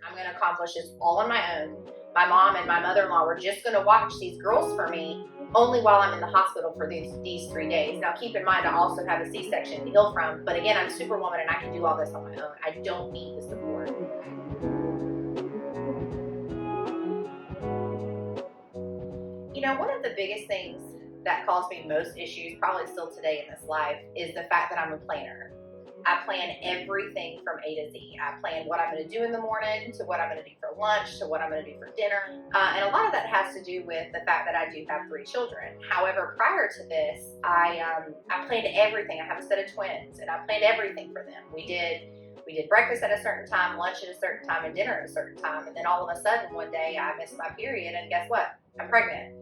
I'm going to accomplish this all on my own. My mom and my mother-in-law were just going to watch these girls for me only while I'm in the hospital for these 3 days. Now, keep in mind, I also have a C-section to heal from, but again, I'm Superwoman and I can do all this on my own. I don't need the support. You know, one of the biggest things that caused me most issues, probably still today in this life, is the fact that I'm a planner. I plan everything from A to Z. I plan what I'm going to do in the morning, to what I'm going to do for lunch, to what I'm going to do for dinner. And a lot of that has to do with the fact that I do have 3 children. However, prior to this, I planned everything. I have a set of twins, and I planned everything for them. We did breakfast at a certain time, lunch at a certain time, and dinner at a certain time. And then all of a sudden, one day, I missed my period, and guess what? I'm pregnant.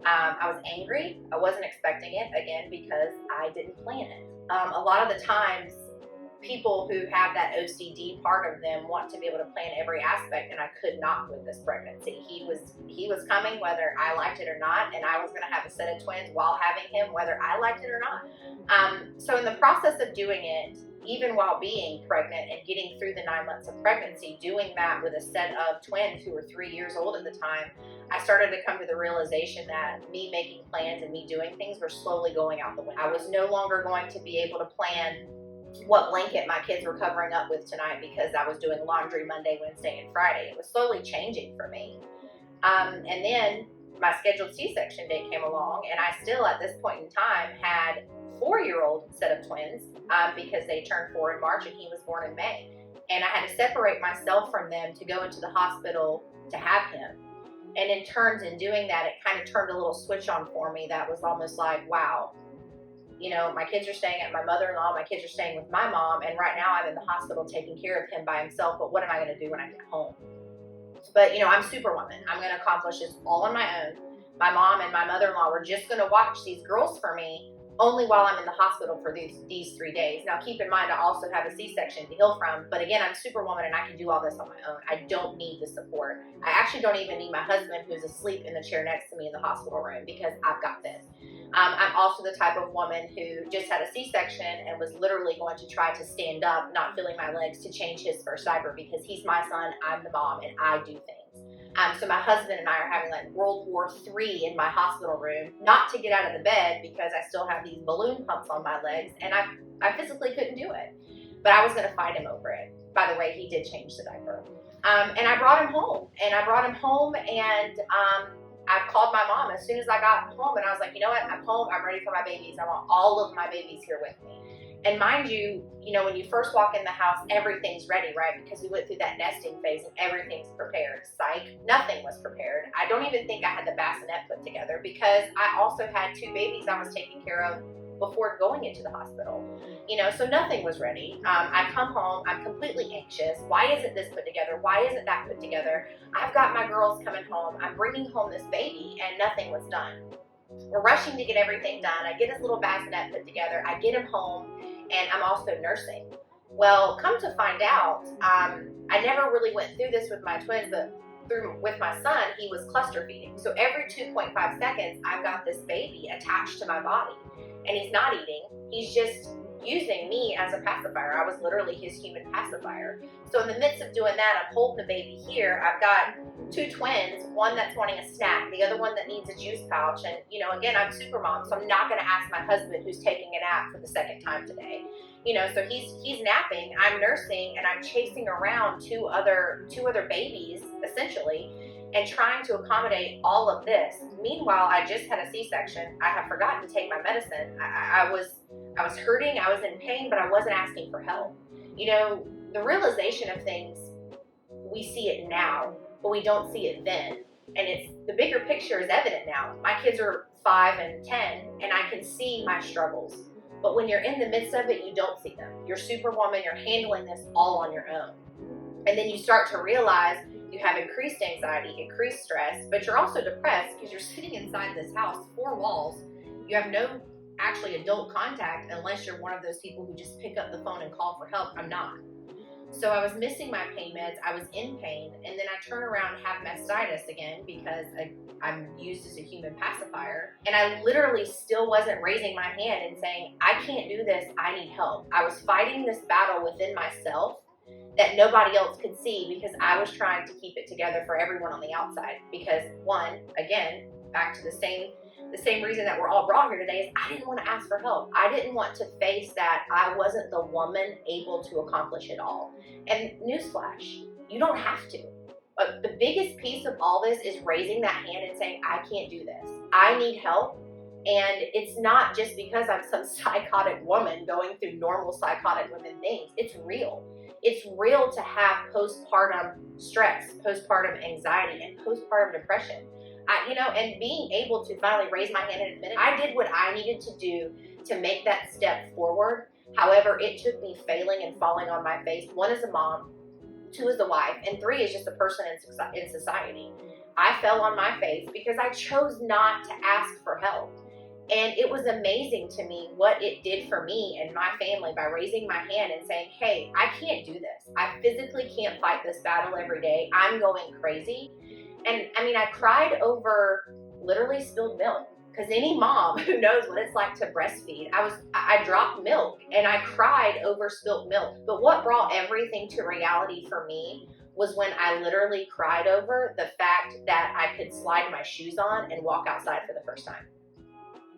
I was angry. I wasn't expecting it, again, because I didn't plan it. A lot of the times, people who have that OCD part of them want to be able to plan every aspect, and I could not with this pregnancy. He was coming whether I liked it or not, and I was going to have a set of twins while having him whether I liked it or not. So in the process of doing it, even while being pregnant and getting through the 9 months of pregnancy, doing that with a set of twins who were 3 years old at the time, I started to come to the realization that me making plans and me doing things were slowly going out the window. I was no longer going to be able to plan what blanket my kids were covering up with tonight because I was doing laundry Monday, Wednesday, and Friday. It was slowly changing for me. And then my scheduled C-section date came along, and I still, at this point in time, had 4-year-old set of twins because they turned 4 in March and he was born in May. And I had to separate myself from them to go into the hospital to have him. And in turns in doing that, it kind of turned a little switch on for me that was almost like, wow, you know, my kids are staying at my mother-in-law, my kids are staying with my mom, and right now I'm in the hospital taking care of him by himself, but what am I going to do when I get home? But, you know, I'm Superwoman. I'm going to accomplish this all on my own. My mom and my mother-in-law were just going to watch these girls for me only while I'm in the hospital for these 3 days. Now, keep in mind, I also have a C-section to heal from, but again, I'm Superwoman and I can do all this on my own. I don't need the support. I actually don't even need my husband who's asleep in the chair next to me in the hospital room because I've got this. I'm also the type of woman who just had a C-section and was literally going to try to stand up, not feeling my legs, to change his first diaper because he's my son, I'm the mom, and I do things. So my husband and I are having like World War III in my hospital room, not to get out of the bed because I still have these balloon pumps on my legs, and I physically couldn't do it. But I was going to fight him over it. By the way, he did change the diaper. And I brought him home, and I called my mom as soon as I got home, and I was like, you know what, I'm home, I'm ready for my babies. I want all of my babies here with me. And mind you, when you first walk in the house, everything's ready, right? Because we went through that nesting phase and everything's prepared. Psych, nothing was prepared. I don't even think I had the bassinet put together because I also had 2 babies I was taking care of before going into the hospital. So nothing was ready. I come home, I'm completely anxious. Why isn't this put together? Why isn't that put together? I've got my girls coming home. I'm bringing home this baby and nothing was done. We're rushing to get everything done. I get his little bassinet put together. I get him home and I'm also nursing. Well, come to find out, I never really went through this with my twins, but with my son, he was cluster feeding. So every 2.5 seconds, I've got this baby attached to my body. And he's not eating, he's just using me as a pacifier. I was literally his human pacifier. So in the midst of doing that, I'm holding the baby here. I've got 2 twins, one that's wanting a snack, the other one that needs a juice pouch. And, again, I'm super mom, so I'm not going to ask my husband who's taking a nap for the 2nd time today. So he's napping, I'm nursing, and I'm chasing around two other babies, essentially, and trying to accommodate all of this. Meanwhile, I just had a C-section. I have forgotten to take my medicine. I was hurting, I was in pain, but I wasn't asking for help. The realization of things, we see it now, but we don't see it then. And the bigger picture is evident now. My kids are 5 and 10, and I can see my struggles. But when you're in the midst of it, you don't see them. You're Superwoman, you're handling this all on your own. And then you start to realize you have increased anxiety, increased stress, but you're also depressed because you're sitting inside this house, 4 walls. You have no actually adult contact unless you're one of those people who just pick up the phone and call for help. I'm not. So I was missing my pain meds. I was in pain. And then I turn around and have mastitis again because I'm used as a human pacifier. And I literally still wasn't raising my hand and saying, I can't do this. I need help. I was fighting this battle within myself that nobody else could see because I was trying to keep it together for everyone on the outside. Because one, again, back to the same reason that we're all brought here today, is I didn't want to ask for help. I didn't want to face that I wasn't the woman able to accomplish it all. And newsflash, you don't have to. But the biggest piece of all this is raising that hand and saying, I can't do this. I need help. And it's not just because I'm some psychotic woman going through normal psychotic women things. It's real. It's real to have postpartum stress, postpartum anxiety, and postpartum depression. And being able to finally raise my hand and admit it, I did what I needed to do to make that step forward. However, it took me failing and falling on my face. One, as a mom, two, as a wife, and three, as just a person in society. I fell on my face because I chose not to ask for help. And it was amazing to me what it did for me and my family by raising my hand and saying, hey, I can't do this. I physically can't fight this battle every day. I'm going crazy. And I cried over literally spilled milk, because any mom who knows what it's like to breastfeed, I dropped milk and I cried over spilled milk. But what brought everything to reality for me was when I literally cried over the fact that I could slide my shoes on and walk outside for the first time.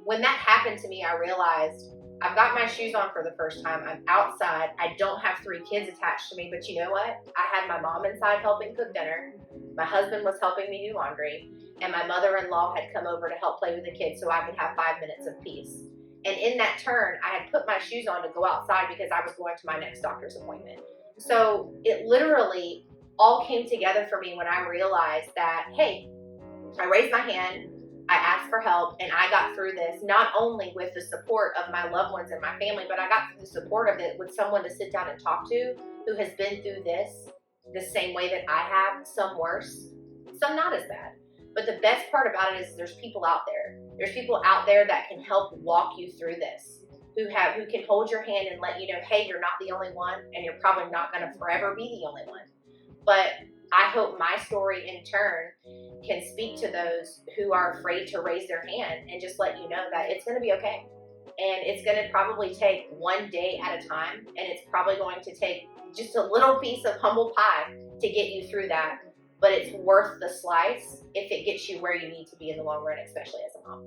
When that happened to me, I realized I've got my shoes on for the first time. I'm outside. I don't have 3 kids attached to me, but you know what? I had my mom inside helping cook dinner. My husband was helping me do laundry, and my mother-in-law had come over to help play with the kids so I could have 5 minutes of peace. And in that turn, I had put my shoes on to go outside because I was going to my next doctor's appointment. So it literally all came together for me when I realized that, hey, I raised my hand, I asked for help, and I got through this, not only with the support of my loved ones and my family, but I got through the support of it with someone to sit down and talk to who has been through this the same way that I have, some worse, some not as bad. But the best part about it is there's people out there. There's people out there that can help walk you through this, who can hold your hand and let you know, hey, you're not the only one, and you're probably not going to forever be the only one. But I hope my story in turn can speak to those who are afraid to raise their hand and just let you know that it's going to be okay. And it's going to probably take one day at a time. And it's probably going to take just a little piece of humble pie to get you through that. But it's worth the slice if it gets you where you need to be in the long run, especially as a mom.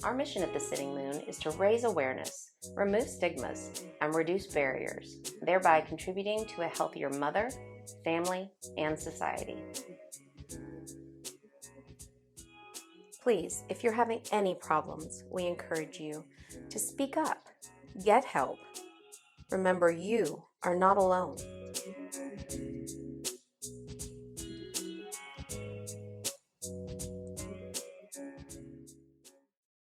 Our mission at the Sitting Moon is to raise awareness, remove stigmas, and reduce barriers, thereby contributing to a healthier mother, family, and society. Please, if you're having any problems, we encourage you to speak up, get help. Remember, you are not alone.